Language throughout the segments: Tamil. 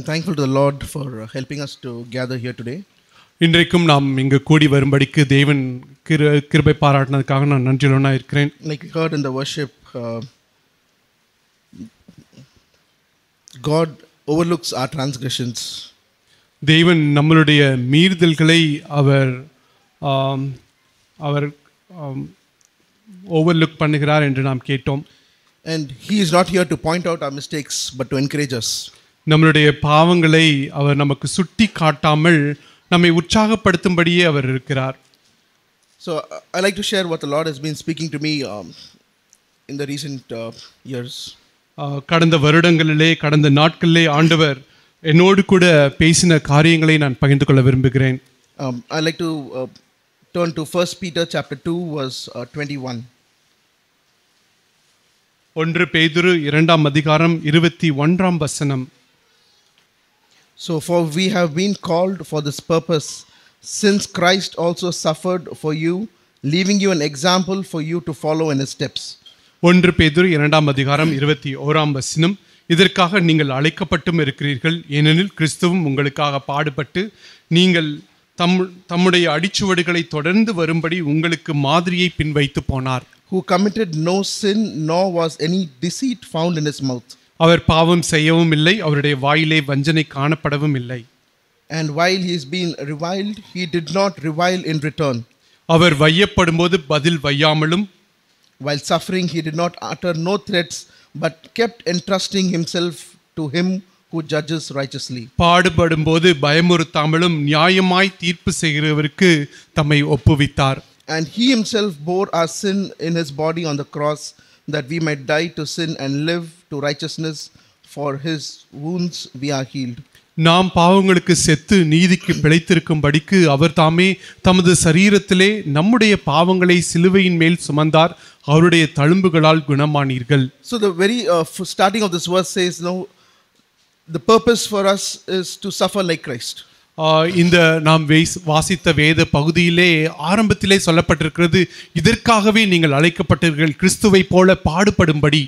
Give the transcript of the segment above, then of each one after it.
thankful to the Lord for helping us to gather here today. இன்றைக்கும் நாம் இங்கு கூடி வரும்படிக்கு தேவன் கிருபை பாராட்டினதுக்காக நான் நன்றியுள்ளவனா இருக்கிறேன். Like we heard in the worship, God overlooks our transgressions. தேவன் நம்மளுடைய மீறுதல்களை அவர் ஓவர்லுக் பண்ணுகிறார் என்று நாம் கேட்டோம். And He is not here to point out our mistakes but to encourage us. நம்மளுடைய பாவங்களை அவர் நமக்கு சுட்டி காட்டாமல் நம்மை உற்சாகப்படுத்தும்படியே அவர் இருக்கிறார். So I like to share what the Lord has been speaking to me in the recent years. கடந்த வருடங்களிலே கடந்த நாட்களிலே ஆண்டவர் என்னோடு கூட பேசின காரியங்களை நான் பகிர்ந்து கொள்ள விரும்புகிறேன். I like to turn to 1 Peter chapter 2 verse 21. 1 பேதுரு 2ஆம் அதிகாரம் 21ஆம் வசனம். So for we have been called for this purpose, since Christ also suffered for you, leaving you an example for you to follow in his steps. 1 பேதுரு 2ஆம் அதிகாரம் 21ஆம் வசனம். இதற்காக நீங்கள் அழைக்கப்பட்டும் இருக்கிறீர்கள், ஏனெனில் கிறிஸ்துவும் உங்களுக்காக பாடுபட்டு நீங்கள் தம்முடைய அடிச்சுவடுகளை தொடர்ந்து வரும்படி உங்களுக்கு மாதிரியை பின்வைத்து போனார். Who committed no sin, nor was any deceit found in his mouth. அவர் பாவம் செய்யவும் இல்லை, அவருடைய வாயிலே வஞ்சனை காணப்படவும் இல்லை. And while he is being reviled, he did not revile in return. அவர் வையப்படும்போது பதில் வையாமலும், while suffering he did not utter no threats, but kept entrusting himself to him who judges righteously. பாடுபடும்போது பயமுறுத்தாமலும் நியாயமாய் தீர்ப்பு செய்கிறவருக்கு தம்மை ஒப்புவித்தார். And he himself bore our sin in his body on the cross, that we might die to sin and live to righteousness. For his wounds we are healed. நாம் பாவங்களுக்கு செத்து நீதிக்கு பிழைத்திருக்கும்படிக்கு அவர் தாமே தமது சரீரத்திலே நம்முடைய பாவங்களை சிலுவையின் மேல் சுமந்தார், அவருடைய தழும்புகளால் குணமானீர்கள். So the very starting of this verse says, no, the purpose for us is to suffer like Christ. இந்த நாம் வாசித்த வேத பகுதியிலே ஆரம்பத்திலே சொல்லப்பட்டிருக்கிறது, இதற்காகவே நீங்கள் அழைக்கப்பட்டீர்கள், கிறிஸ்துவை போல பாடுபடும்படி.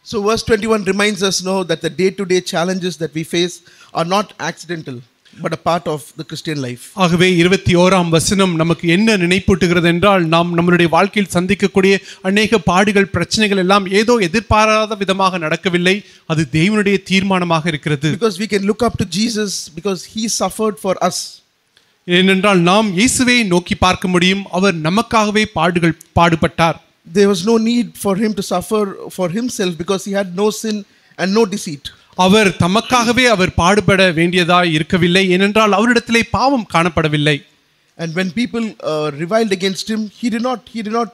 So verse 21 reminds us that the day-to-day challenges that we face are not accidental, but a part of the Christian life. ஆகவே 21ஆம் வசனம் நமக்கு என்ன நினைப்பூட்டுகிறது என்றால், நாம் நம்மளுடைய வாழ்க்கையில் சந்திக்கக்கூடிய அநேக பாடுகள் பிரச்சனைகள் எல்லாம் ஏதோ எதிர்பாராத விதமாக நடக்கவில்லை, அது தேவனுடைய தீர்மானமாக இருக்கிறது. Because we can look up to Jesus because he suffered for us. ஏனென்றால் நாம் இயேசுவை நோக்கி பார்க்க முடியும், அவர் நமக்காகவே பாடுபட்டார். There was no need for him to suffer for himself because he had no sin and no deceit. அவர் தமக்காகவே அவர் பாடுபட வேண்டியதாய் இருக்கவில்லை, ஏனென்றால் அவரிடத்திலே பாவம் காணப்படவில்லை. And when people reviled against him, he did not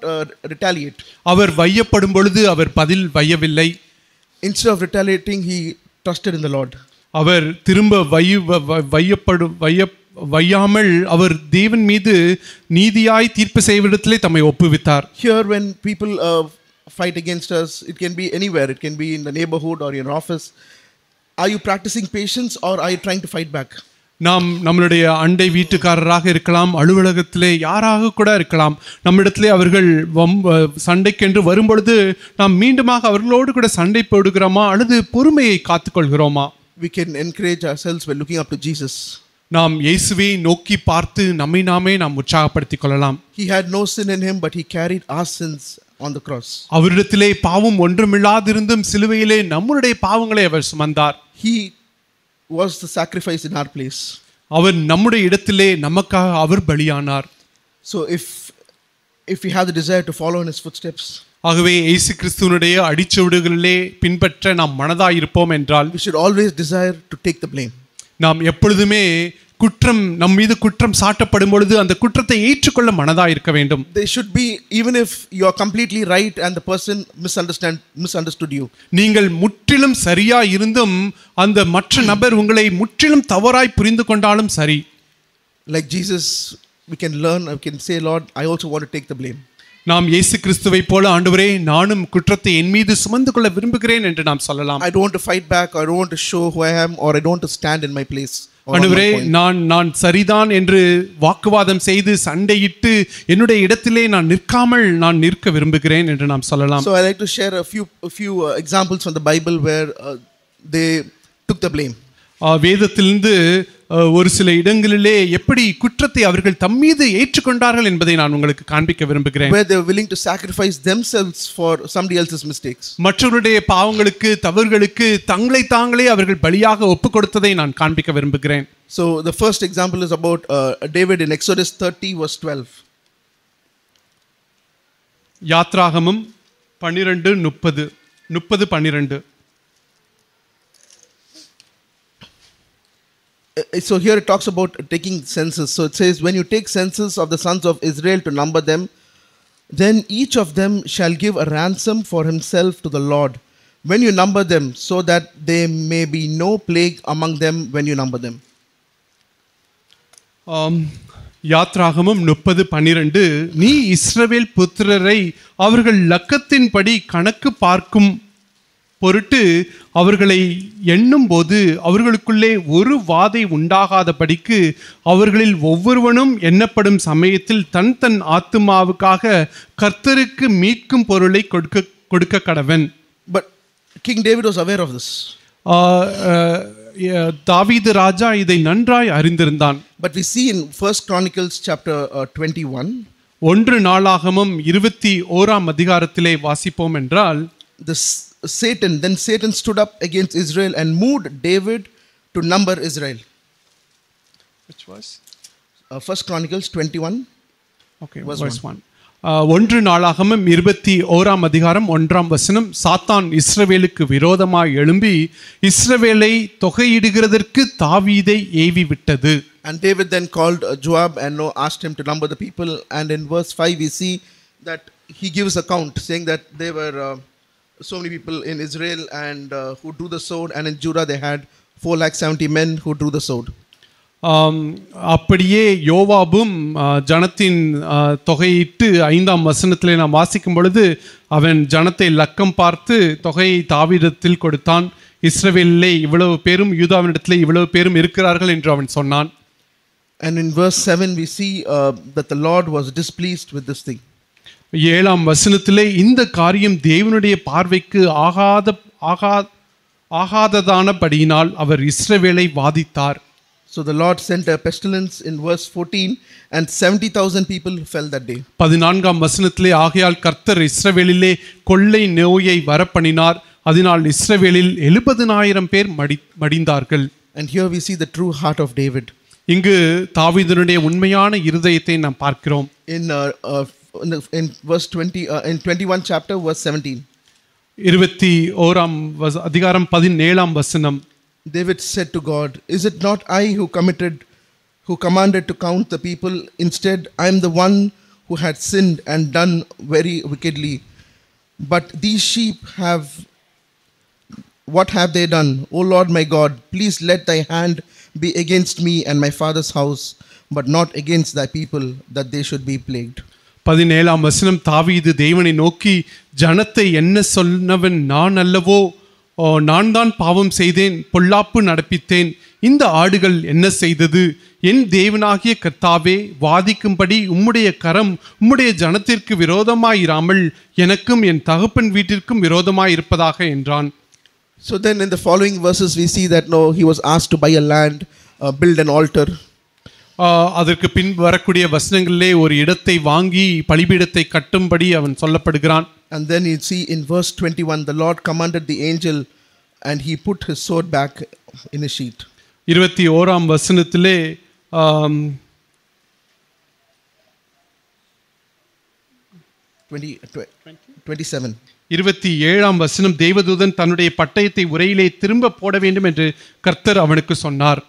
retaliate. அவர் வையப்படும் பொழுது அவர் பதில் வையவில்லை. Instead of retaliating, he trusted in the Lord. அவர் திரும்ப வையாமல் அவர் தேவன் மீது நீதியாய் தீர்ப்பு செய்வதிலே தம்மை ஒப்புவித்தார். Here when people fight against us, it can be anywhere, it can be in the neighborhood or in your office. Are you practicing patience or are you trying to fight back? நாம் நம்மளுடைய அண்டை வீட்டுக்காரராக இருக்கலாம், அலுவலகத்திலே யாராக கூட இருக்கலாம், நம்மிடத்திலே அவர்கள் சண்டைக்கென்று வரும்பொழுது நாம் மீண்டுமாக அவர்களோடு கூட சண்டை போடுகிறோமா அல்லது பொறுமையை காத்துக்கொள்கிறோமா? We can encourage ourselves by looking up to Jesus. நாம் இயேசுவை நோக்கி பார்த்து நம்மை நாமே நாம் உற்சாகப்படுத்திக் கொள்ளலாம். He had no sin in him, but he carried our sins on the cross. அவரிடத்திலே பாவம் ஒன்றுமில்லாதிருந்தும் சிலுவையிலே நம்முடைய பாவங்களை அவர் சுமந்தார். He was the sacrifice in our place. அவர் நம்முடைய இடத்திலே நமக்காக அவர் பலியானார். So if we have the desire to follow in his footsteps, ஆகவே இயேசு கிறிஸ்துவினுடைய அடிச்சுவடுகளிலே பின்பற்ற நாம் மனதாய் இருப்போம் என்றால், we should always desire to take the blame. நாம் எப்பொழுதுமே நம் மீது குற்றம் சாட்டப்படும் பொழுது அந்த குற்றத்தை ஏற்றுக்கொள்ள மனதாய் இருக்க வேண்டும். They should be, even if you are completely right and the person misunderstood you. நீங்கள் முற்றிலும் சரியா இருந்தும் அந்த மற்ற நபர் உங்களை முற்றிலும் தவறாய் புரிந்து கொண்டாலும் சரி. Like Jesus, we can say, Lord, I also want to take the blame. நாம் இயேசு கிறிஸ்துவை போல, ஆண்டவரே நானும் குற்றத்தை என் மீது சுமந்து கொள்ள விரும்புகிறேன் என்று நாம் சொல்லலாம். I don't want to fight back, or I don't want to show who I am, or I don't want to stand in my place. ஆண்டவரே நான் சரிதான் என்று வாக்குவாதம் செய்து சண்டையிட்டு என்னுடைய இடத்திலே நான் நிற்காமல் நான் நிற்க விரும்புகிறேன் என்று நாம் சொல்லலாம். So I like to share a few examples from the Bible where they took the blame. வேதத்திலிருந்து ஒரு சில இடங்களிலே எப்படி குற்றத்தை அவர்கள் தம்மீது ஏற்றுக்கொண்டார்கள் என்பதை நான் உங்களுக்கு காண்பிக்க விரும்புகிறேன். Where they were willing to sacrifice themselves for somebody else's mistakes. மற்றவருடைய பாவங்களுக்கு தவறுகளுக்கு தங்களை தாங்களே அவர்கள் பலியாக ஒப்புக் கொடுத்ததை நான் காண்பிக்க விரும்புகிறேன். So the first example is about David in Exodus 30 verse 12. யாத்ராகமம் 12:30-12. So here it talks about taking census. So it says, when you take census of the sons of Israel to number them, then each of them shall give a ransom for himself to the Lord when you number them, so that there may be no plague among them when you number them. யாத்ராகமம் 30:12 நீ இஸ்ரவேல் புத்திரரை அவர்கள் லக்கத்தின்படி கணக்கு பார்க்கும் பொருட்டு அவர்களை எண்ணும் போது அவர்களுக்குள்ளே ஒரு வாதை உண்டாகாதபடிக்கு அவர்களில் ஒவ்வொருவனும் எண்ணப்படும் சமயத்தில் தன் தன் ஆத்துமாவுக்காக கர்த்தருக்கு மீட்கும் பொருளை கொடுக்க கடவன். But King David was aware of this. தாவீது ராஜா இதை நன்றாய் அறிந்திருந்தான். But we see in 1 Chronicles chapter 21, 1 நாளாகமம் 21ஆம் அதிகாரத்திலே வாசிப்போம் என்றால், then Satan stood up against Israel and moved David to number Israel. Which was 1 Chronicles 21. Okay, verse 1. 1 நாளாகமம் 21ஆம் அதிகாரம் 1ஆம் வசனம், சாத்தான் இஸ்ரவேலுக்கு விரோதமாய் எழும்பி இஸ்ரவேலை தொகையிடுகிறதற்கு தாவீதை ஏவி விட்டது. And David then called Joab and asked him to number the people. And in verse 5 we see that he gives account saying that there were so many people in Israel and who drew the sword, and in Judah they had 470 men who drew the sword. அப்படியே யோவாபும் ஜனத்தின் தொகையிட்டு 5ஆம் வசனத்திலே நாம் வாசிக்கும் பொழுது அவன் ஜனத்தை லக்கம் பார்த்து தொகையை தாவீதிடத்தில் கொடுத்தான். இஸ்ரவேலிலே இவ்வளவு பேரும் யூதாவினிடத்திலே இவ்வளவு பேரும் இருக்கிறார்கள் என்று அவன் சொன்னான். And in verse 7 we see that the Lord was displeased with this thing. 7ஆம் வசனத்திலே இந்த காரியம் தேவனுடைய பார்வைக்கு ஆகாததானபடியினால் அவர் இஸ்ரவேலை வாதித்தார். So the Lord sent a pestilence in verse 14 and 70,000 people fell that day. 14ஆம் வசனத்திலே ஆகையால் கர்த்தர் இஸ்ரவேலிலே கொள்ளை நோயை வரப்பண்ணினார், அதனால் இஸ்ரவேலில் 70,000 பேர் மடிந்தார்கள். And here we see the true heart of David. இங்கு தாவீதுனுடைய உண்மையான இருதயத்தை நாம் பார்க்கிறோம். In verse 20 in 21 chapter verse 17. 21ஆம் அதிகாரம் 17ஆம் வசனம், David said to God, is it not I who commanded to count the people? Instead, I am the one who had sinned and done very wickedly. But these sheep what have they done? O Lord my God, please let thy hand be against me and my father's house, but not against thy people, that they should be plagued. 17ஆம் வசனம், தாவீது தேவனை நோக்கி, ஜனத்தை என்ன சொன்னவன் நான் அல்லவோ? நான் தான் பாவம் செய்தேன், பொல்லாப்பு நடப்பித்தேன். இந்த ஆடுகள் என்ன செய்தது? என் தேவனாகிய கர்த்தாவே, வாதிக்கும்படி உம்முடைய கரம் உம்முடைய ஜனத்திற்கு விரோதமாயிராமல் எனக்கும் என் தகப்பன் வீட்டிற்கும் விரோதமாயிருப்பதாக என்றான். So then in the following verses we see that he was asked to buy a land, build an altar. அதற்கு பின் வரக்கூடிய வசனங்களிலே ஒரு இடத்தை வாங்கி பலிபீடத்தை கட்டும்படி அவன் சொல்லப்படுகிறான். And then you see in verse 21, the Lord commanded the angel and he put his sword back in his sheath. 21ஆம் வசனத்திலே 27ஆம் வசனம், தேவதூதன் தன்னுடைய பட்டயத்தை உரையிலே திரும்ப போட வேண்டும் என்று கர்த்தர் அவனுக்கு சொன்னார்.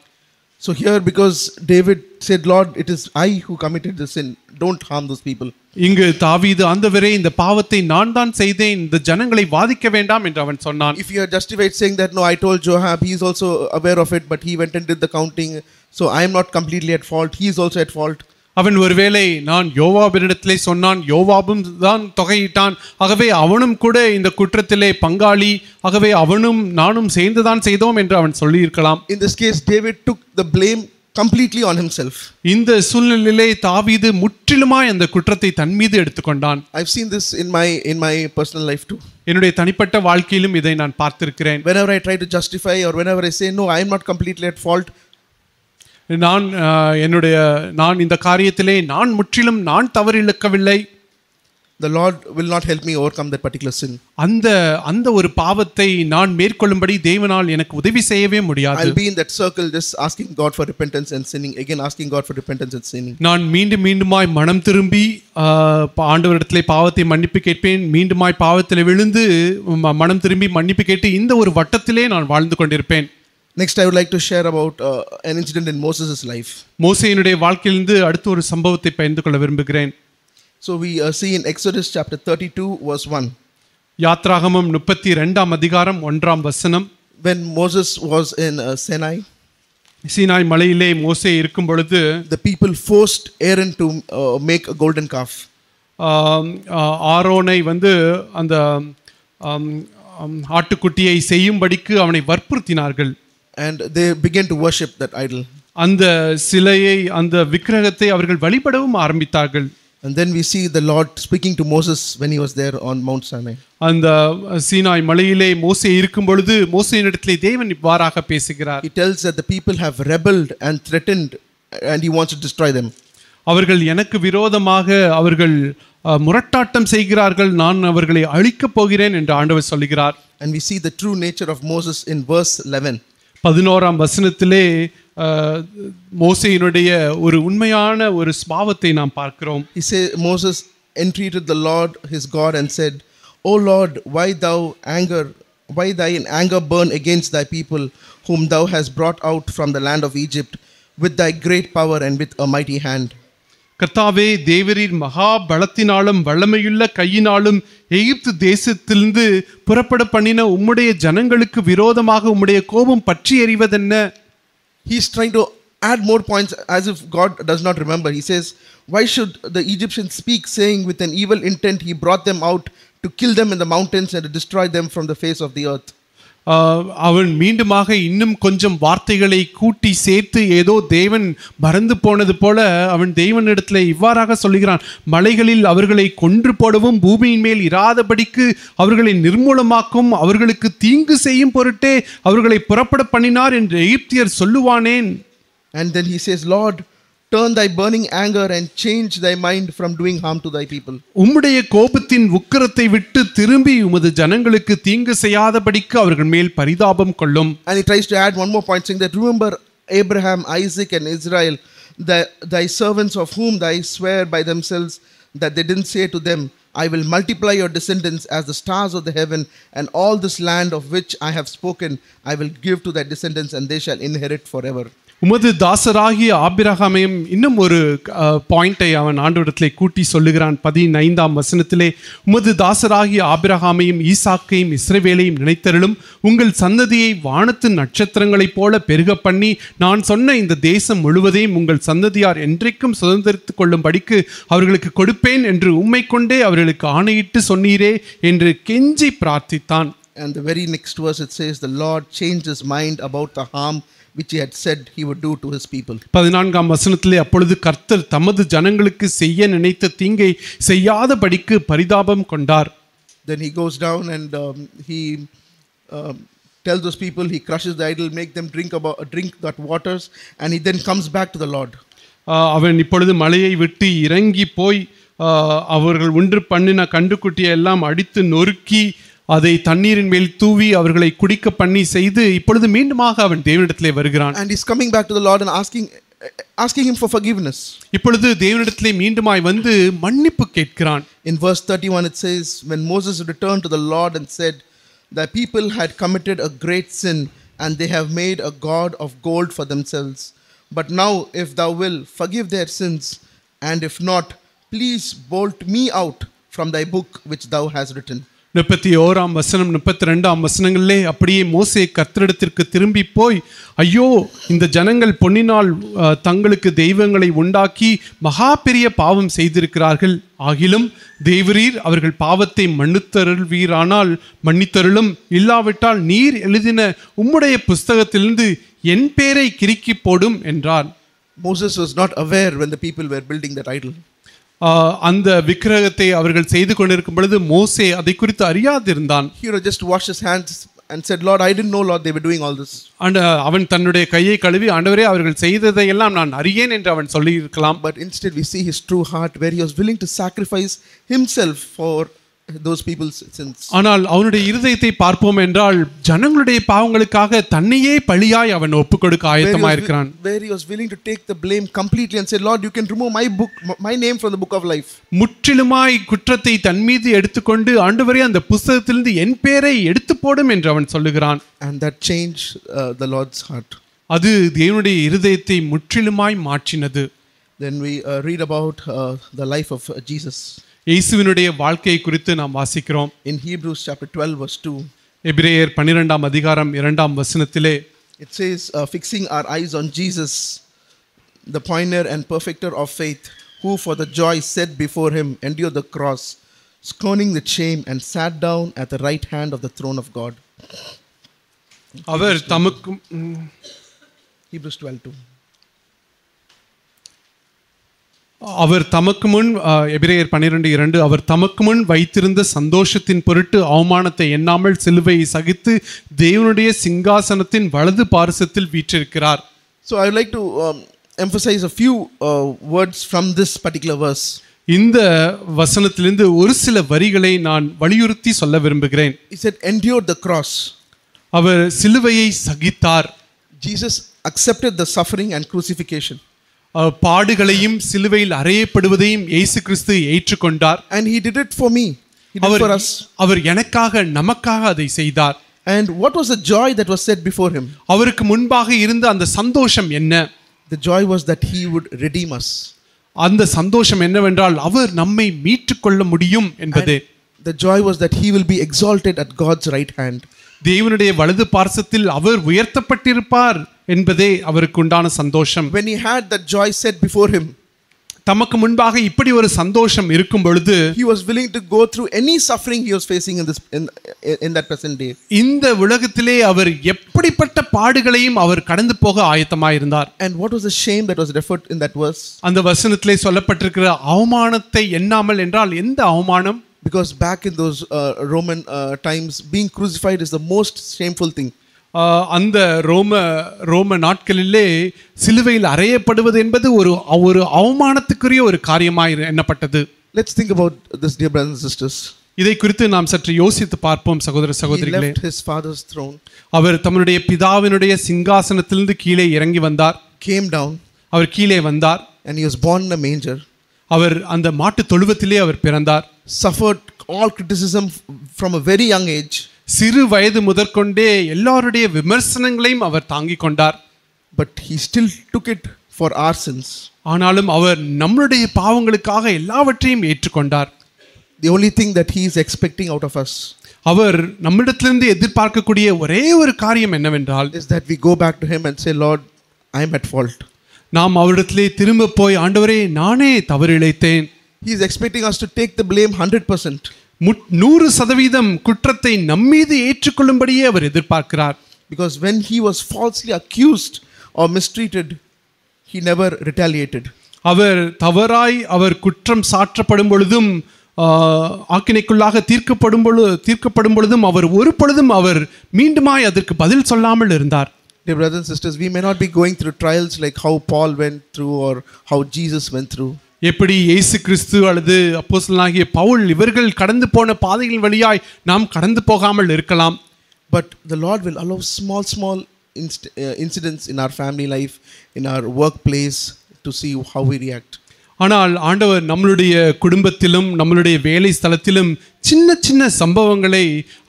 So here, because David said, Lord, it is I who committed the sin, don't harm those people. இங்கு தாவீது ஆண்டவரே, இந்த பாவத்தை நான் தான் செய்தேன், இந்த ஜனங்களை வாதிக்க வேண்டாம் என்று அவன் சொன்னான். If you are justified saying that, no, I told Joab, he is also aware of it, but he went and did the counting, so I am not completely at fault, he is also at fault. அவன் ஒருவேளை நான் யோவாபினிடத்திலே சொன்னான், யோவாபும் தான் தொகையிட்டான், ஆகவே அவனும் கூட இந்த குற்றத்திலே பங்காளி, ஆகவே அவனும் நானும் சேர்ந்துதான் செய்தோம் என்று அவன் சொல்லியிருக்கலாம். In this case, David took the blame completely on himself. இந்த சூழ்நிலையிலே தாவீது முற்றிலுமாய் அந்த குற்றத்தை தன் மீது எடுத்துக்கொண்டான். I've seen this in my personal life too. என்னுடைய தனிப்பட்ட வாழ்க்கையிலும் இதை நான் பார்த்திருக்கிறேன். Whenever I try to justify or whenever I say no, I am not completely at fault, நான் இந்த காரியத்திலே நான் முற்றிலும் நான் தவறிழைக்கவில்லை, the Lord will not help me overcome that particular sin. அந்த ஒரு பாவத்தை நான் மேற்கொள்ளும்படி தேவனால் எனக்கு உதவி செய்யவே முடியாது. I'll be in that circle just asking God for repentance and sinning again, asking God for repentance and sinning. நான் மீண்டுமாய் மனம் திரும்பி ஆண்டவரிடத்திலே பாவத்தை மன்னிப்பு கேட்பேன், மீண்டுமாய் பாவத்தில் விழுந்து மனம் திரும்பி மன்னிப்பு கேட்டு இந்த ஒரு வட்டத்திலே நான் வாழ்ந்து கொண்டிருப்பேன். Next, I would like to share about an incident in Moses' life. மோசேயினுடைய வாழ்க்கையிலிருந்து அடுத்த ஒரு சம்பவத்தை பகிர்ந்து கொள்ள விரும்புகிறேன். So we see in Exodus chapter 32 verse 1. யாத்ராகமம் 32ஆம் அதிகாரம் 1ஆம் வசனம். When Moses was in Sinai, Sinai மலையிலே மோசே இருக்கும் பொழுது the people forced Aaron to make a golden calf. ஆரோனை அந்த ஆட்டுக்குட்டியை செய்யும்படிக்கு அவனை வற்புறுத்தினார்கள். And they began to worship that idol. அந்த சிலையை அந்த விக்கிரகத்தை அவர்கள் வழிபடவும் ஆரம்பித்தார்கள். And then we see the Lord speaking to Moses when he was there on Mount Sinai. அந்த சீனாய் மலையிலே மோசே இருக்கும் பொழுது மோசேயினிடத்திலே தேவன் இவ்வாறாக பேசுகிறார். He tells that the people have rebelled and threatened and he wants to destroy them. அவர்கள் எனக்கு விரோதமாக அவர்கள் முரட்டாட்டம் செய்கிறார்கள், நான் அவர்களை அழிக்கப் போகிறேன் என்று ஆண்டவர் சொல்கிறார். And we see the true nature of Moses in verse 11. 11ஆம் வசனத்திலே மோசேயினுடைய ஒரு உண்மையான ஒரு ஸ்வபாவத்தை நாம் பார்க்கிறோம். He says Moses entreated the Lord his God and said, "O Lord, why thy in anger burn against thy people whom thou hast brought out from the land of Egypt with thy great power and with a mighty hand." கர்த்தாவே, தேவரீர் மகா பலத்தினாலும் வல்லமையுள்ள கையினாலும் எகிப்து தேசத்திலிருந்து புறப்பட பண்ணின உம்முடைய ஜனங்களுக்கு விரோதமாக உம்முடைய கோபம் பற்றி எறிவதென்ன? He is trying to add more points as if God does not remember. He says, why should the Egyptians speak, saying with an evil intent he brought them out to kill them in the mountains and to destroy them from the face of the earth. அவன் மீண்டுமாக இன்னும் கொஞ்சம் வார்த்தைகளை கூட்டி சேர்த்து ஏதோ தேவன் மறந்து போனது போல அவன் தேவனிடத்தில் இவ்வாறாக சொல்லுகிறான், மலைகளில் அவர்களை கொன்று போடவும் பூமியின் மேல் இராதபடிக்கு அவர்களை நிர்மூலமாக்கும் அவர்களுக்கு தீங்கு செய்யும் பொருட்டே அவர்களை புறப்பட பண்ணினார் என்று எகிப்தியர் சொல்லுவானேன். And then he says, Lord, turn thy burning anger and change thy mind from doing harm to thy people. உம்முடைய கோபத்தின் உக்கிரத்தை விட்டு திரும்பி உமது ஜனங்களுக்கு தீங்கு செய்யாதபடிக்கு அவர்கள் மேல் பரிதாபம் கொள்ளும். And he tries to add one more point saying that remember Abraham, Isaac and Israel, thy servants of whom thy swear by themselves that they didn't say to them, I will multiply your descendants as the stars of the heaven, and all this land of which I have spoken I will give to thy descendants and they shall inherit forever. உமது தாசராகிய ஆபிரகாமையும் இன்னும் ஒரு பாயிண்டை அவன் ஆண்டவரிடத்திலே கூட்டி சொல்லுகிறான். 15ஆம் வசனத்திலே, உமது தாசராகிய ஆபிரகாமையும் ஈசாக்கையும் இஸ்ரவேலையும் நினைத்தருளும், உங்கள் சந்ததியை வானத்து நட்சத்திரங்களைப் போல பெருக பண்ணி நான் சொன்ன இந்த தேசம் முழுவதையும் உங்கள் சந்ததியார் என்றைக்கும் சுதந்திரித்துக் கொள்ளும்படிக்கு அவர்களுக்கு கொடுப்பேன் என்று உம்மை கொண்டே அவர்களுக்கு ஆணையிட்டு சொன்னீரே என்று கெஞ்சி பிரார்த்தித்தான். And the very next verse it says, the Lord changed his mind about the harm which he had said he would do to his people. 14ஆம் வசனத்திலே, அப்பொழுது கர்த்தர் தமது ஜனங்களுக்கு செய்ய நினைத்த தீங்கை செய்யாதபடிக்கு பரிதாபம் கொண்டார். Then he goes down and he tells those people, he crushes the idol, make them drink that waters, and he then comes back to the Lord. அவன் இப்பொழுது மலையை விட்டு இறங்கி போய் அவர்கள் ஒன்று பண்ணின கண்டுக்குட்டியை எல்லாம் அடித்து நொறுக்கி அதை தண்ணீரின் மேல் தூவி அவர்களை குடிக்க பண்ணி செய்து இப்பொழுது மீண்டுமாக அவன் தேவனிடத்திலே வருகிறான். And he's coming back to the Lord and asking him for forgiveness. இப்பொழுது தேவனிடத்திலே மீண்டுமாய் வந்து மன்னிப்பு கேட்கிறான். In verse 31 it says, when Moses returned to the Lord and said, the people had committed a great sin and they have made a god of gold for themselves. But now if thou will forgive their sins, and if not, please bolt me out from thy book which thou hast written. 31ஆம் வசனம் 32ஆம் வசனங்களிலே அப்படியே மோசே கர்த்தரிடத்திற்கு திரும்பி போய், ஐயோ, இந்த ஜனங்கள் பொன்னினால் தங்களுக்கு தெய்வங்களை உண்டாக்கி மகா பெரிய பாவம் செய்திருக்கிறார்கள். ஆகிலும் தேவரீர் அவர்கள் பாவத்தை மன்னித்தருளும், இல்லாவிட்டால் நீர் எழுதின உம்முடைய புஸ்தகத்திலிருந்து என் பேரை கிறுக்கி போடும் என்றார். Moses was not aware when the people were building that idol. அந்த விக்கிரகத்தை அவர்கள் செய்து கொண்டிருக்கும் பொழுது மோசே அதை குறித்து அறியாதிருந்தான். He just washed his hands and said, Lord, I didn't know, Lord, they were doing all this. அவன் தன்னுடைய கையை கழுவி, ஆண்டவரே அவர்கள் செய்ததை எல்லாம் நான் அறியேன் என்று அவன் சொல்லி இருக்கலாம். But instead we see his true heart where he was willing to sacrifice himself for those people's sins. ஆனால் அவனுடைய இருதயத்தை பார்ப்போம் என்றால் ஜனங்களுடைய பாவங்களுக்காக தன்னையே பலியாய் அவன் ஒப்புக்கொடுக்க ஆயத்தமாக இருக்கிறான். Where he was willing to take the blame completely and say, Lord, you can remove my name from the book of life. முற்றிலுமாய் குற்றத்தை தன் மீது எடுத்துக்கொண்டு, ஆண்டவரே அந்த புத்தகத்திலிருந்து என் பெயரை எடுத்து போடும் என்று அவன் சொல்லுகிறான். And that changed the Lord's heart. அது தேவனுடைய இருதயத்தை முற்றிலுமாய் மாற்றினது. Then we read about the life of Jesus. இயேசுவினுடைய வாழ்க்கையை குறித்து நாம் வாசிக்கிறோம். In Hebrews chapter 12 verse 2. எபிரேயர் 12ஆம் அதிகாரம் 2ஆம் வசனத்திலே it says, fixing our eyes on Jesus, the pioneer and perfecter of faith, who for the joy set before him endured the cross, scorning the shame, and sat down at the right hand of the throne of God. அவர் தமக்கு Hebrews 12:2. அவர் தமக்கு முன் எபிரேயர் 12:2 அவர் தமக்கு முன் வைத்திருந்த சந்தோஷத்தின் பொருட்டு அவமானத்தை எண்ணாமல் சிலுவையை சகித்து தேவனுடைய சிங்காசனத்தின் வலது பார்சத்தில் வீற்றிருக்கிறார். So I would like to emphasize a few words from this particular verse. இந்த வசனத்திலிருந்து ஒரு சில வரிகளை நான் வலியுறுத்தி சொல்ல விரும்புகிறேன். He said endured the cross. அவர் சிலுவையை சகித்தார். Jesus accepted the suffering and crucifixion. பாடுகளையும் சிலுவையில் அறையப்படுவதையும் இயேசு கிறிஸ்து ஏற்றுக்கொண்டார். And he did it for me. He did for us. அவர் எனக்காக நமக்காக அதை செய்தார். And what was the joy that was set before him? அவருக்கு முன்பாக இருந்த அந்த சந்தோஷம் என்ன? The joy was that he would redeem us. அந்த சந்தோஷம் என்னவென்றால் அவர் நம்மை மீட்டுக்கொள்ள முடியும் என்பதே. The joy was that he will be exalted at God's right hand. தேவனுடைய வலது பார்சத்தில் அவர் உயர்த்தப்பட்டிருப்பார் என்பதே அவருக்கு உண்டான சந்தோஷம். When he had that joy set before him, தமக்கு முன்பாக இப்படி ஒரு சந்தோஷம் இருக்கும் பொழுது he was willing to go through any suffering he was facing in that present day. இந்த உலகத்திலே அவர் எப்படிப்பட்ட பாடுகளையும் அவர் கடந்து போக ஆயத்தமாயிருந்தார். And what was the shame that was referred in that verse? அந்த வசனத்திலே சொல்லப்பட்டிருக்கிற அவமானத்தை எண்ணாமல் என்றால் எந்த அவமானம்? Because back in those Roman times, being crucified is the most shameful thing. அந்த ரோம நாட்களிலே சிலுவையில் அறையப்படுவது என்பது ஒரு அவமானத்துக்குரிய ஒரு காரியமாய் எண்ணப்பட்டது. Let's think about this, dear brothers and sisters. இதை குறித்து நாம் சற்று யோசித்து பார்ப்போம் சகோதர சகோதரிகளே. He left his father's throne. அவர் தம்முடைய பிதாவினுடைய சிங்காசனத்திலிருந்து கீழே இறங்கி வந்தார். Came down. அவர் கீழே வந்தார். And he was born in a manger. அவர் அந்த மாட்டு தொழுவத்திலே அவர் பிறந்தார். Suffered all criticism from a very young age. சிறு வயது முதற்கொண்டே எல்லாருடைய விமர்சனங்களையும் அவர் தாங்கிக் கொண்டார். But he still took it for our sins. ஆனாலும் அவர் நம்முடைய பாவங்களுக்காக எல்லாவற்றையும் ஏற்றுக்கொண்டார். The only thing that he is expecting out of us, அவர் நம்மிடத்திலிருந்து எதிர்பார்க்கக்கூடிய ஒரே ஒரு காரியம் என்னவென்றால் is that we go back to him and say, Lord, I am at fault. நாம் அவரிடத்திலே திரும்ப போய், ஆண்டவரே நானே தவறு இழைத்தேன். He is expecting us to take the blame 100%. 100% குற்றத்தை நம்மீது ஏற்றுக்கொள்ளும்படியே அவர் எதிர்பார்க்கிறார். Because when he was falsely accused or mistreated, he never retaliated. அவர் தவறாய் அவர் குற்றம் சாற்றப்படும் பொழுதும் ஆக்கினைக்குள்ளாக தீர்க்கப்படும் பொழுதும் அவர் ஒரு பொழுதும் அவர் மீண்டுமாய் அதற்கு பதில் சொல்லாமல் இருந்தார். Dear brothers and sisters, we may not be going through trials like how Paul went through or how Jesus went through. எப்படி இயேசு கிறிஸ்து அல்லது அப்போஸ்தலனாகிய பவுல் இவர்கள் கடந்து போன பாதைகள் வழியாய் நாம் கடந்து போகாமல் இருக்கலாம். But the Lord will allow small incidents in our family life, in our workplace, to see how we react. ஆனால் ஆண்டவர் நம்மளுடைய குடும்பத்திலும் நம்மளுடைய வேலை ஸ்தலத்திலும் சின்ன சம்பவங்களை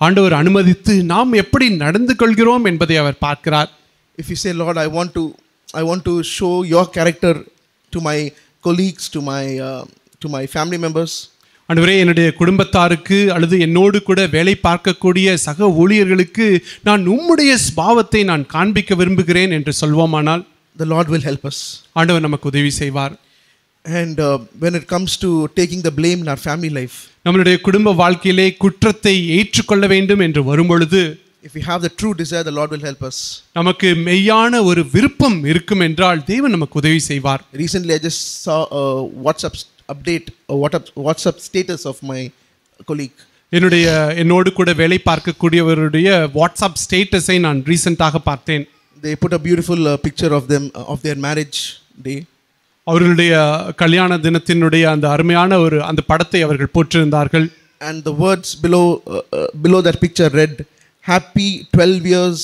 ஆண்டவர் அனுமதித்து நாம் எப்படி நடந்து கொள்கிறோம் என்பதை அவர் பார்க்கிறார். If you say, Lord, I want to show your character to my colleagues, to my family members. ஆண்டவரே என்னுடைய குடும்பத்தாருக்கு அல்லது என்னோடு கூட வேலை பார்க்கக்கூடிய சக ஊழியர்களுக்கு நான் உம்முடைய சுபாவத்தை நான் காண்பிக்க விரும்புகிறேன் என்று சொல்வோமானால் the Lord will help us. ஆண்டவர் நமக்கு உதவி செய்வார். And when it comes to taking the blame in our family life, நம்மளுடைய குடும்ப வாழ்க்கையிலே குற்றத்தை ஏற்றுக்கொள்ள வேண்டும் என்று வரும்பொழுது, If we have the true desire, the Lord will help us. நமக்கு மெய்யான ஒரு விருப்பம் இருக்கும் என்றால் தேவன் நமக்கு உதவி செய்வார். Recently, I just saw a WhatsApp update, a WhatsApp status of my colleague. என்னோடு கூட வேலை பார்க்கக்கூடியவருடைய வாட்ஸ்அப் ஸ்டேட்டஸை நான் ரீசெண்டாக பார்த்தேன். They put a beautiful picture of them of their marriage day. அவர்களுடைய கல்யாண தினத்தினுடைய அந்த அருமையான அந்த படத்தை அவர்கள் போட்டிருந்தார்கள். And the words below that picture read, "Happy 12 years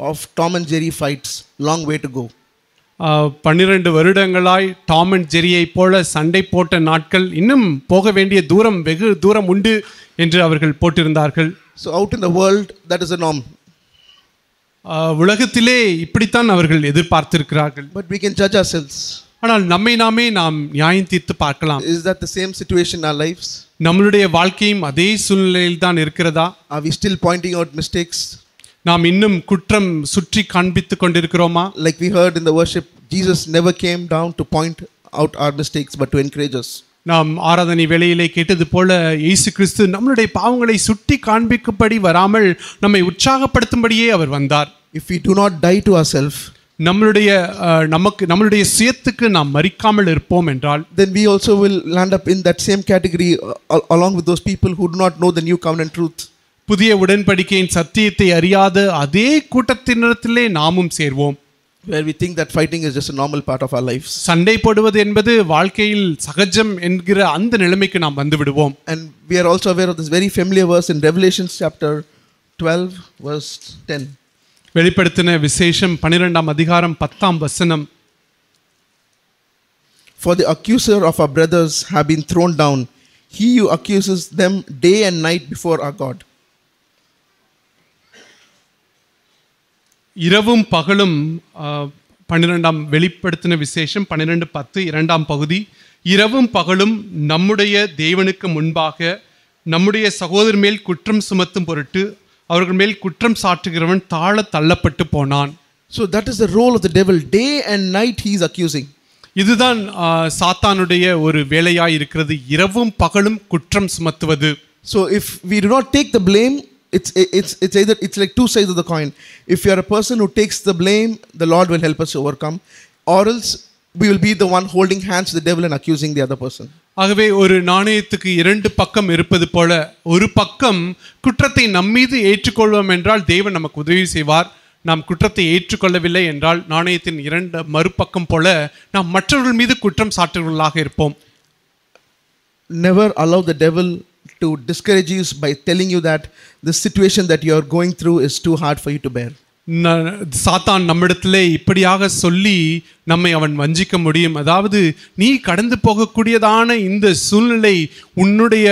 of Tom and Jerry fights, long way to go." 12 வருடங்களாய் டாம் அண்ட் ஜெரியை போல சண்டை போட்ட நாட்கள் இன்னும் போக வேண்டிய தூரம் வெகு தூரம் உண்டு என்று அவர்கள் போட்டிருந்தார்கள். So out in the world, that is the norm. உலகத்திலே இப்படித்தான் அவர்கள் எதிர்பார்த்திருக்கிறார்கள். But we can judge ourselves. ஆனால் நாம் நியாயம் தீர்த்து பார்க்கலாம். Is that the same situation in our lives? நம்மளுடைய வாழ்க்கையும் அதே சூழ்நிலையில் தான் இருக்கிறதா? Are we still pointing out mistakes? நாம் இன்னும் குற்றம் சுற்றி காண்பித்துக் கொண்டிருக்கிறோமா? Like we heard in the worship, Jesus never came down to point out our mistakes but to encourage us. நாம் ஆராதனை வேளையிலே கேட்டது போல இயேசு கிறிஸ்து நம்மளுடைய பாவங்களை சுட்டி காண்பிக்கும்படி வராமல் நம்மை உற்சாகப்படுத்தும்படியே அவர் வந்தார். If we do not die to ourselves, நம்மளுடைய சுயத்துக்கு நாம் மரிக்காமல் இருப்போம் என்றால், then we also will land up in that same category along with those people who do not know the new covenant truth. புதிய உடன்படிக்கையின் சத்தியத்தை அறியாத அதே கூட்டத்தினரிலே நாமும் சேர்வோம். Where we think that fighting is just a normal part of our lives. சண்டை போடுவது என்பது வாழ்க்கையில் சகஜம் என்கிற அந்த நிலைமைக்கு நாம் வந்து விடுவோம். And we are also aware of this very familiar verse in Revelation chapter 12 verse 10. வெளிப்படுத்தின விசேஷம் 12ஆம் அதிகாரம் 10ஆம் வசனம். For the accuser of our brothers have been thrown down, he who accuses them day and night before our God. இரவும் பகலும் 12ஆம் வெளிப்படுத்தின விசேஷம் 12:10 இரண்டாம் பகுதி. இரவும் பகலும் நம்முடைய தேவனுக்கு முன்பாக நம்முடைய சகோதரர் மேல் குற்றம் சுமத்தும் பொருட்டு அவர்கள் மேல் குற்றம் சாட்டுகிறவன் தாழ தள்ளப்பட்டு போனான். So that is the role of the devil. Day and night he is accusing. இதுதான் சாத்தானுடைய ஒரு வேலையாய் இருக்கிறது, இரவும் பகலும் குற்றம் சுமத்துவது. So if we do not take the blame, it's like two sides of the coin. If you are a person who takes the blame, the Lord will help us to overcome, or else we will be the one holding hands to the devil and accusing the other person. ஆகவே ஒரு நாணயத்துக்கு இரண்டு பக்கம் இருப்பது போல, ஒரு பக்கம் குற்றத்தை நம்மீது ஏற்றுக்கொள்வோம் என்றால் தேவன் நமக்கு உதவி செய்வார். நாம் குற்றத்தை ஏற்றுக்கொள்ளவில்லை என்றால் நாணயத்தின் இரண்டு மறுபக்கம் போல நாம் மற்றவர்கள் மீது குற்றம் சாட்டுவர்களாக இருப்போம். Never allow the devil to discourage you by telling you that the situation that you are going through is too hard for you to bear. சாத்தான் நம்மிடத்திலே இப்படியாக சொல்லி நம்மை அவன் வஞ்சிக்க முடியும். அதாவது நீ கடந்து போகக்கூடியதான இந்த சூழ்நிலை உன்னுடைய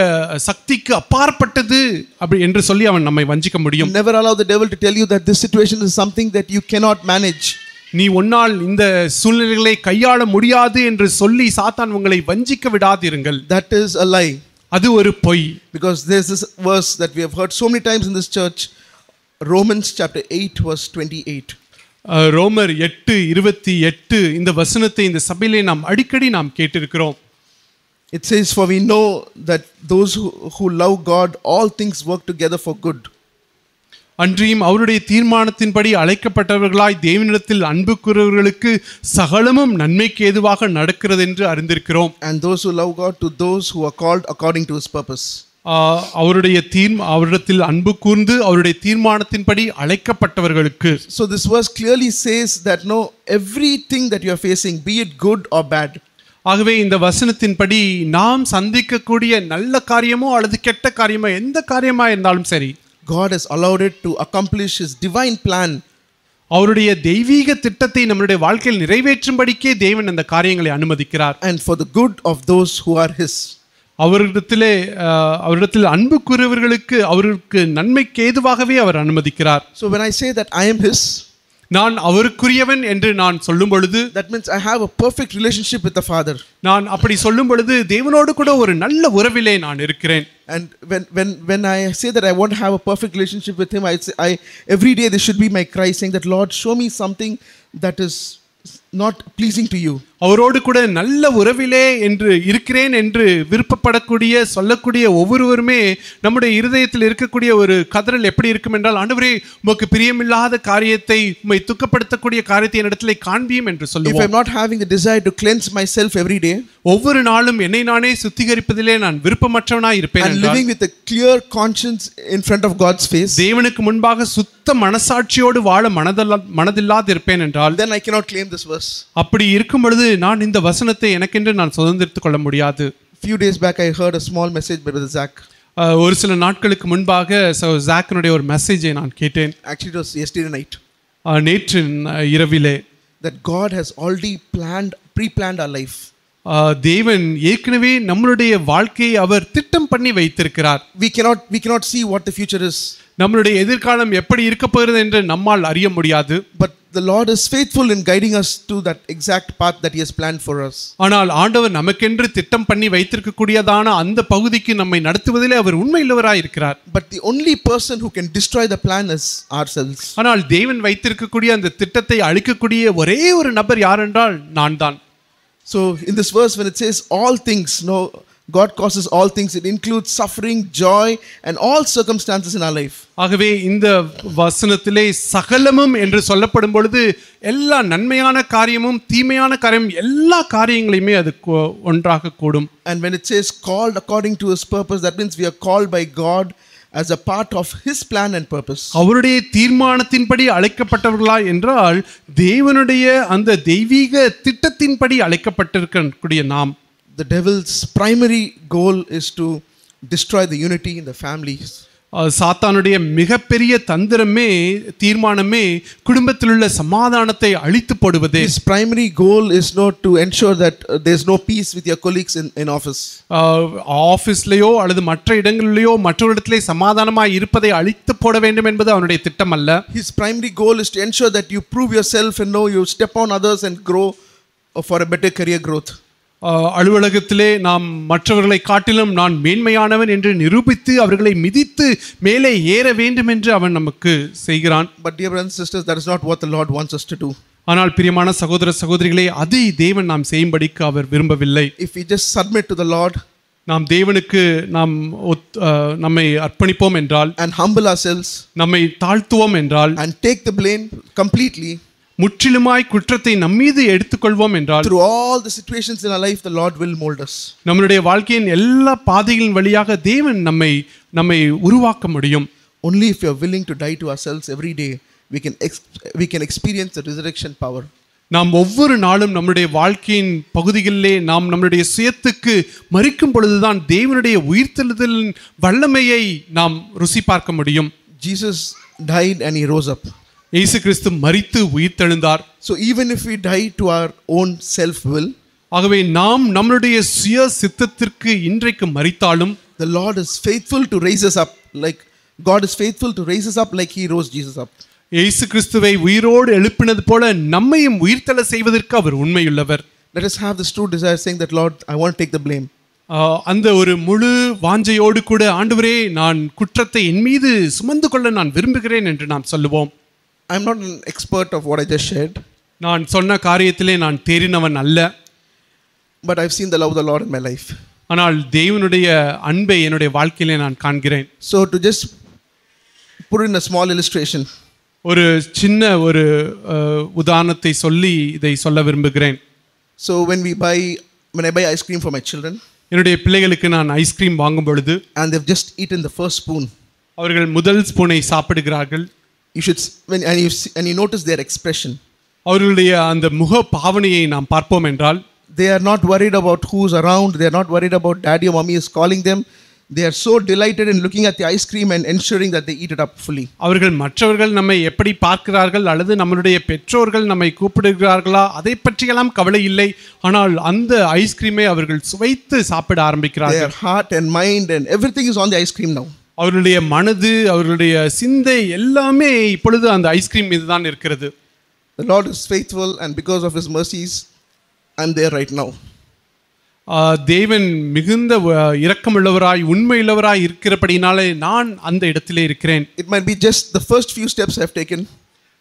சக்திக்கு அப்பாற்பட்டது அப்படி என்று சொல்லி அவன் நம்மை வஞ்சிக்க முடியும். Never allow the devil to tell you that this situation is something that you cannot manage. நீ உன்னால் இந்த சூழ்நிலைகளை கையாள முடியாது என்று சொல்லி சாத்தான் உங்களை வஞ்சிக்க விடாதிருங்கள். That is a lie. அது ஒரு பொய். Because there is this verse that we have heard so many times in this church, Romans chapter 8 verse 28. ரோமர் 8:28 இந்த வசனத்தை இந்த சபையிலே நாம் அடிக்கடி கேட்டிருக்கிறோம். It says, for we know that those who love God, all things work together for good. அன்றியும் அவருடைய தீர்மானத்தின்படி அழைக்கப்பட்டவர்களாய் தேவனிடத்தில் அன்பு கூறுகிறவர்களுக்கு சகலமும் நன்மைக்கு ஏதுவாக நடக்கிறது என்று அறிந்திருக்கிறோம். And those who love God, to those who are called according to his purpose. அவரிடத்தில் அன்பு கூர்ந்து அவருடைய தீர்மானத்தின்படி அழைக்கப்பட்டவர்களுக்கு. So this verse clearly says that no, everything that you are facing, be it good or bad. ஆகவே இந்த வசனத்தின்படி நாம் சந்திக்கக்கூடிய நல்ல காரியமோ அல்லது கெட்ட காரியமோ எந்த காரியமா இருந்தாலும் சரி, God has allowed it to accomplish his divine plan. அவருடைய தெய்வீக திட்டத்தை நம்முடைய வாழ்க்கையில் நிறைவேற்றும்படிக்கே தேவன் அந்த காரியங்களை அனுமதிக்கிறார். And for the good of those who are his. அவரிடத்தில் அன்பு கூறுவர்களுக்கு அவருக்கு நன்மைக்கு ஏதுவாகவே அவர் அனுமதிக்கிறார். So when I say that I am his, நான் அவருக்குரியவன் என்று நான் சொல்லும் பொழுது, that means I have a perfect relationship with the Father. நான் அப்படி சொல்லும் பொழுது தேவனோடு கூட ஒரு நல்ல உறவிலே நான் இருக்கிறேன். And when I say that I want to have a perfect relationship with him, I every day this should be my cry, saying that Lord, show me something that is not pleasing to you. அவரோடு கூட நல்ல உறவிலே என்று இருக்கிறேன் என்று விருப்பப்படக்கூடிய சொல்லக்கூடிய ஒவ்வொருவருமே நம்முடைய இருதயத்தில் இருக்கக்கூடிய ஒரு கதறல் எப்படி இருக்கும் என்றால், ஆண்டவரே உமக்கு பிரியமில்லாத காரியத்தை, உம்மை துக்கப்படுத்தக்கூடிய காரியத்தை என்னிடத்திலே காண்பியும் என்று If சொல்லுவோம். I'm not having the desire to cleanse myself every day ஒவ்வொரு நாளும் என்னை நானே சுத்திகரிப்பதிலே நான் விருப்பமற்றவனாய் இருப்பேன் and என்றால், living with a clear conscience in front of God's face, தேவனுக்கு முன்பாக சுத்த மனசாட்சியோடு வாழ மனதில்லாது இருப்பேன் என்றால், then I cannot claim this verse. அப்படி இருக்கும் பொழுது நான் இந்த வசனத்தை எனக்கென்று நான் சுதந்திரித்துக் கொள்ள முடியாது. Few days back I heard a small message by Brother Zach. ஒரு சில நாட்களுக்கு முன்பாக ஜாக்கினுடைய ஒரு மெசேஜை நான் கேட்டேன். Actually it was yesterday night. நேற்று இரவிலே That God has already pre-planned our life. தேவன் ஏற்கனவே நம்மளுடைய வாழ்க்கையை அவர் திட்டம் பண்ணி வைத்திருக்கிறார். We cannot see what the future is. நம்மளுடைய எதிர்காலம் எப்படி இருக்க போகிறது என்று நம்மால் அறிய முடியாது. But the Lord is faithful in guiding us to that exact path that He has planned for us. ஆனால் ஆண்டவர் நமக்கென்று திட்டம் பண்ணி வைத்திருக்கக்கூடியதான அந்த பகுதிக்கு நம்மை நடத்துவதிலே அவர் உண்மையுள்ளவராய் இருக்கிறார். But the only person who can destroy the plan is ourselves. ஆனால் தேவன் வைத்திருக்கக்கூடிய அந்த திட்டத்தை அழிக்கக்கூடிய ஒரே ஒரு நபர் யார் என்றால் நான் தான். So in this verse when it says all things, no, God causes all things, it includes suffering, joy and all circumstances in our life. ஆகவே இந்த வசனத்திலே சகலமும் என்று சொல்லப்படும் பொழுது எல்லா நன்மையான காரியமும் தீமையான காரியம் எல்லா காரியங்களையுமே அது ஒன்றாக கூடும். And when it says called according to His purpose, that means we are called by God as a part of His plan and purpose. அவருடைய தீர்மானத்தின்படி அழைக்கப்பட்டவர்களா என்றால் தேவனுடைய அந்த தெய்வீக திட்டத்தின்படி அழைக்கப்பட்டிருக்கக்கூடிய நாம். The devil's primary goal is to destroy the unity in the families. சாத்தானுடைய மிகப்பெரிய தந்திரமே தீர்மானமே குடும்பத்தில் உள்ள சமாதானத்தை அழித்து போடுவதே. His primary goal is not to ensure that there is no peace with your colleagues in office. ஆபீஸ்லயோ அல்லது மற்ற இடங்களிலோ மற்றவரிடத்திலே சமாதானமாய் இருப்பதை அழித்து போட வேண்டும் என்பது அவனுடைய திட்டம் அல்ல. His primary goal is to ensure that you prove yourself and know you step on others and grow for a better career growth. அலுவலகத்திலே நாம் மற்றவர்களை காட்டிலும் நான் மேன்மையானவன் என்று நிரூபித்து அவர்களை மிதித்து மேலே ஏற வேண்டும் என்று அவன் நமக்கு செய்கிறான். But dear brothers and sisters, that is not what the Lord wants us to do. ஆனால் பிரியமான சகோதர சகோதரிகளே, அதை தேவன் நாம் செய்யும்படிக்கு அவர் விரும்பவில்லை. If we just submit to the Lord, நாம் தேவனுக்கு நம்மை அர்ப்பணிப்போம் என்றால், and humble ourselves, நம்மை தாழ்த்துவோம் என்றால், and take the blame completely, முற்றிலுமாய் குற்றத்தை நம்மீது எடுத்துக்கொள்வோம் என்றால், through all the situations in our life the Lord will mold us. நம்மளுடைய வாழ்க்கையின் எல்லா பாதைகளின் வழியாக தேவன் நம்மை உருவாக்க முடியும். Only if we are willing to die to ourselves every day we can experience the resurrection power. நாம் ஒவ்வொரு நாளும் நம்முடைய வாழ்க்கையின் பகுதிகளிலே நாம் நம்முடைய சுயத்துக்கு மரிக்கும் பொழுதுதான் தேவனுடைய உயிர்த்தெழுதலின் வல்லமையை நாம் ருசி பார்க்க முடியும். Jesus died and He rose up. இயேசு கிறிஸ்து மரித்து உயிர்த்தெழுந்தார். So even if we die to our own self will, ஆகவே நாம் நம்மளுடைய சுய சித்தத்திற்கு இன்றைக்கு மரித்தாலும் the Lord is faithful to raise us up, like God is faithful to raise us up like He rose Jesus up. இயேசு கிறிஸ்துவை உயிரோடு எழுப்பினது போல நம்மையும் உயிர்த்தெழ செய்வதற்கு அவர் உண்மையுள்ளவர். Let us have this true desire saying that Lord, I want to take the blame. அந்த ஒரு முழு வாஞ்சையோடு கூட ஆண்டவரே நான் குற்றத்தை என் மீது சுமந்து கொள்ள நான் விரும்புகிறேன் என்று நாம் சொல்லுவோம். I am not an expert of what I just shared. நான் சொன்ன காரியத்திலே நான் தேறினவன் அல்ல. But I've seen the love of the Lord in my life. ஆனால் தேவனுடைய அன்பை என்னுடைய வாழ்க்கையிலே நான் காண்கிறேன். So to just put in a small illustration, ஒரு சின்ன ஒரு உதாரணத்தை சொல்லி இதை சொல்ல விரும்புகிறேன். So when I buy ice cream for my children, என்னுடைய பிள்ளைகளுக்கு நான் ஐஸ்கிரீம் வாங்கும் பொழுது and they've just eaten the first spoon, அவர்கள் முதல் ஸ்பூனை சாப்பிடுகிறார்கள். you should and you notice their expression. அவர்களுடைய அந்த முக பாவனையை நாம் பார்ப்போம் என்றால், they are not worried about who's around, they are not worried about daddy or mommy is calling them. They are so delighted in looking at the ice cream and ensuring that they eat it up fully. அவர்கள் மற்றவர்கள் நம்மை எப்படி பார்க்கிறார்கள் அல்லது நம்மளுடைய பெற்றோர்கள் நம்மை கூப்பிடுகிறார்களா அதை பற்றியெல்லாம் கவலை இல்லை. ஆனால் அந்த ஐஸ்கிரீமை அவர்கள் சுவைத்து சாப்பிட ஆரம்பிக்கிறார்கள். Their heart and mind and everything is on the ice cream now. அவர்களுடைய மனது அவர்களுடைய சிந்தை எல்லாமே இப்பொழுது அந்த ஐஸ்கிரீம் மீது தான் இருக்கிறது. The Lord is faithful and because of His mercies I am there right now. தேவன் மிகுந்த இரக்கமுள்ளவராய் உண்மையுள்ளவராய் இருக்கிறபடினாலே நான் அந்த இடத்திலே இருக்கிறேன். It might be just the first few steps I have taken.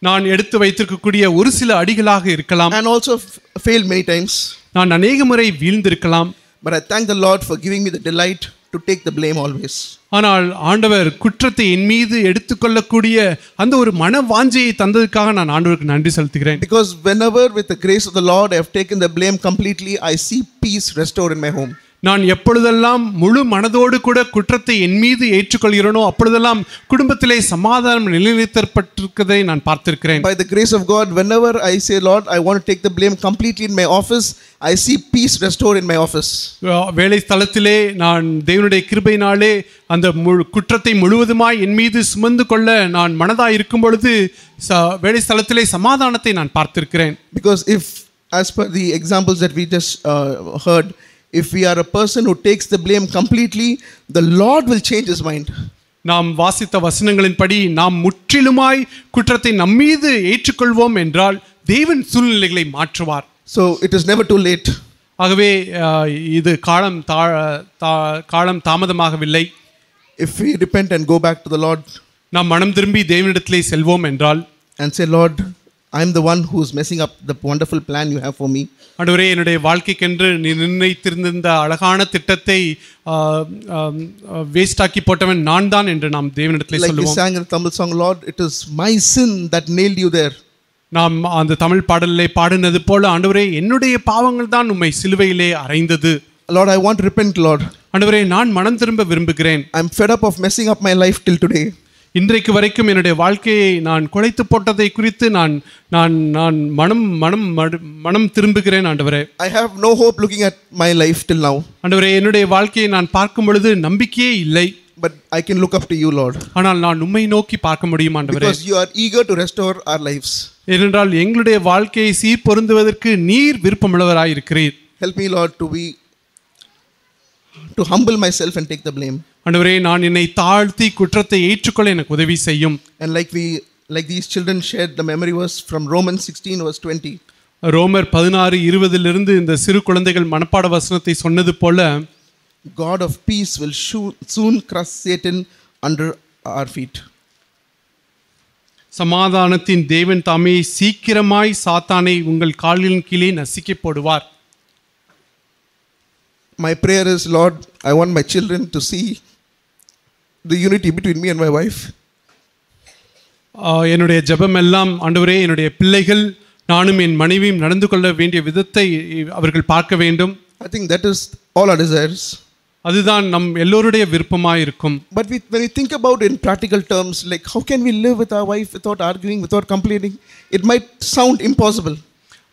நான் எடுத்து வைத்திருக்கக்கூடிய ஒரு சில அடிகளாக இருக்கலாம். and also failed many times. நான் அநேக முறை வீழ்ந்திருக்கலாம். But I thank the Lord for giving me the delight to take the blame always. ஆனால் ஆண்டவர் குற்றத்தை என் மீது எடுத்துக்கொள்ளக்கூடிய அந்த ஒரு மன வாஞ்சையை தந்ததுக்காக நான் ஆண்டவருக்கு நன்றி செலுத்துகிறேன். Because whenever with the grace of the Lord I have taken the blame completely, I see peace restored in my home. நான் எப்பொழுதெல்லாம் முழு மனதோடு கூட குற்றத்தை என் மீது ஏற்றுக்கொள்கிறேனோ அப்பொழுதெல்லாம் குடும்பத்திலே சமாதானம் நிலைநிறுத்தப்பட்டிருக்கிறதை நான் பார்த்திருக்கிறேன். By the grace of God, whenever I say, Lord, I want to take the blame completely in my office, I see peace restored in my office. வேலை ஸ்தலத்திலே நான் தேவனுடைய கிருபையினாலே அந்த குற்றத்தை முழுவதுமாய் என் மீது சுமந்து கொள்ள நான் மனதாய் இருக்கும் பொழுது வேலை ஸ்தலத்திலே சமாதானத்தை நான் பார்த்திருக்கிறேன். Because if, as per the examples that we just heard, if we are a person who takes the blame completely, the Lord will change his mind. நாம் வாசித்த வசனங்களின்படி நாம் முற்றிலுமாய் குற்றத்தை நம்மீது ஏற்றுக்கொள்வோம் என்றால் தேவன் சூழ்நிலைகளை மாற்றுவார். So it is never too late. ஆகவே இது காலம் தாமதமாகவில்லை. If we repent and go back to the Lord, நாம் மனம் திரும்பி தேவனிடத்திலே செல்வோம் என்றால் and say, Lord, I am the one who is messing up the wonderful plan you have for me. ஆண்டவரே, என்னுடைய வாழ்க்கைக்கென்று நீ நிர்ணயித்திருந்த அழகான திட்டத்தை வேஸ்ட் ஆக்கி போட்டவன் நான் தான் என்று நாம் தேவனிடத்திலே சொல்லுவோம். Like we sang in the Tamil song, Lord, it is my sin that nailed you there. நாம் அந்த தமிழ் பாடலிலே பாடினது போல, ஆண்டவரே, என்னுடைய பாவங்கள் தான் உம்மை சிலுவையிலே அறைந்தது. Lord, I want to repent, Lord. ஆண்டவரே, நான் மனம் திரும்ப விரும்புகிறேன். I am fed up of messing up my life till today. இன்றைக்கு வரைக்கும் என்னுடைய வாழ்க்கையை நான் குலைத்து போட்டதை குறித்து நான் நான் நான் மனம் மனம் மனம் திரும்புகிறேன் ஆண்டவரே. I have no hope looking at my life till now. ஆண்டவரே, என்னுடைய வாழ்க்கையை நான் பார்க்கும் பொழுது நம்பிக்கையே இல்லை. But I can look up to you, Lord. ஆனால் நான் உம்மை நோக்கி பார்க்க முடியும் ஆண்டவரே. Because you are eager to restore our lives. ஏனென்றால் எங்களுடைய வாழ்க்கையை சீர்பொருந்துவதற்கு நீர் விருப்பமுள்ளவராய் இருக்கிறீர். Help me, Lord, to humble myself and take the blame. ஆண்டவரே, நான் என்னை தாழ்த்தி குற்றத்தை ஏற்றுக்கொள்ள எனக்கு உதவி செய்யும். And like these children shared the memory verse from Romans 16 verse 20. ரோமர் 16:20 இருந்து இந்த சிறு குழந்தைகள் மனப்பாட வசனத்தை சொன்னது போல, God of peace will soon crush Satan under our feet. சமாதானத்தின் தேவன் தாமே சீக்கிரமாய் சாத்தானை உங்கள் காலின் கீழே நசுக்கி போடுவார். My prayer is, Lord, I want my children to see the unity between me and my wife. என்னுடைய ஜெபம் எல்லாம், ஆண்டவரே, என்னுடைய பிள்ளைகள் நானும் என் மனைவியும் நடந்து கொள்ள வேண்டிய விதத்தை அவர்கள் பார்க்க வேண்டும். I think that is all our desires. அதுதான் நம் எல்லோருடைய விருப்பமாய் இருக்கும். But when we think about in practical terms, like how can we live with our wife without arguing, without complaining, it might sound impossible.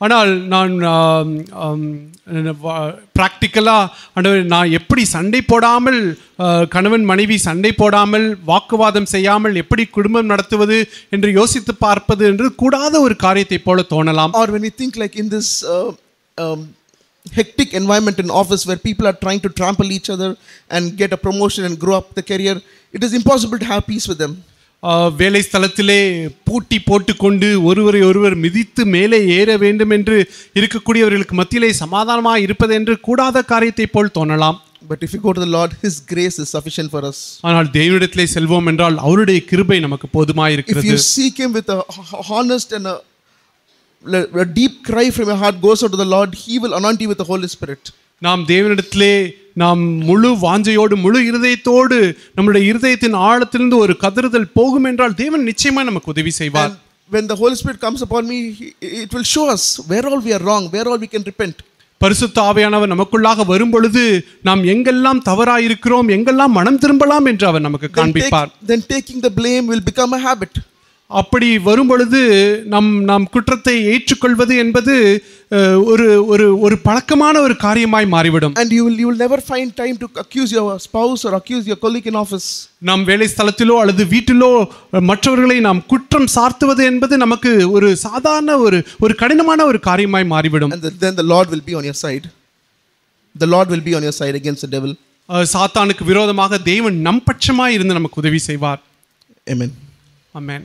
ஆனால் நான் ப்ராக்டிக்கலாக, ஆண்டவரே, நான் எப்படி சண்டை போடாமல், கணவன் மனைவி சண்டை போடாமல், வாக்குவாதம் செய்யாமல் எப்படி குடும்பம் நடத்துவது என்று யோசித்து பார்ப்பது என்று கூடாத ஒரு காரியத்தை போல தோணலாம். Or when we think like in this hectic environment in office where people are trying to trample each other and get a promotion and grow up the career, it is impossible to have peace with them. வேலை ஸ்தலத்திலே போட்டி போட்டுக்கொண்டு ஒருவரை ஒருவர் மிதித்து மேலே ஏற வேண்டும் என்று இருக்கக்கூடியவர்களுக்கு மத்தியிலே சமாதானமாக இருப்பது என்று கூடாத காரியத்தை போல் தோணலாம். But if you go to the Lord, His grace is sufficient for us. ஆனால் தேவனிடத்திலே செல்வோம் என்றால் அவருடைய கிருபை நமக்கு போதுமாய் இருக்கிறது. If you seek Him with a honest and a deep cry from your heart goes out to the Lord, He will anoint you with the Holy Spirit. நாம் தேவனிடத்திலே நாம் முழு வாஞ்சையோடு முழு இருதயத்தோடு நம்முடைய இருதயத்தின் ஆழத்திலிருந்து ஒரு கதறுதல் போகும் என்றால் தேவன் நிச்சயமாக நமக்கு உதவி செய்வார். When the Holy Spirit comes upon me, it will show us where all we are wrong, where all we can repent. பரிசுத்த ஆவியானவர் நமக்குள்ளாக வரும் பொழுது நாம் எங்கெல்லாம் தவறாய் இருக்கிறோம், எங்கெல்லாம் மனம் திரும்பலாம் என்று அவர் நமக்கு காண்பிப்பார். Then taking the blame will become a habit. அப்படி வரும் பொழுது நாம் குற்றத்தை ஏற்றுக்கொள்வது என்பது ஒரு ஒரு ஒரு பழக்கமான ஒரு காரியமாய் மாறிவிடும். And you will never find time to accuse your spouse or accuse your colleague in office. நாம் வேலை ஸ்தலத்திலோ அல்லது வீட்டிலோ மற்றவர்களை நாம் குற்றம் சார்த்துவது என்பது நமக்கு ஒரு சாதாரண ஒரு கடினமான ஒரு காரியமாய் மாறிவிடும். And then the Lord will be on your side. The Lord will be on your side against the devil. சாத்தானுக்கு விரோதமாக தேவன் நம் பட்சமாய் இருந்து நமக்கு உதவி செய்வார். Amen. Amen.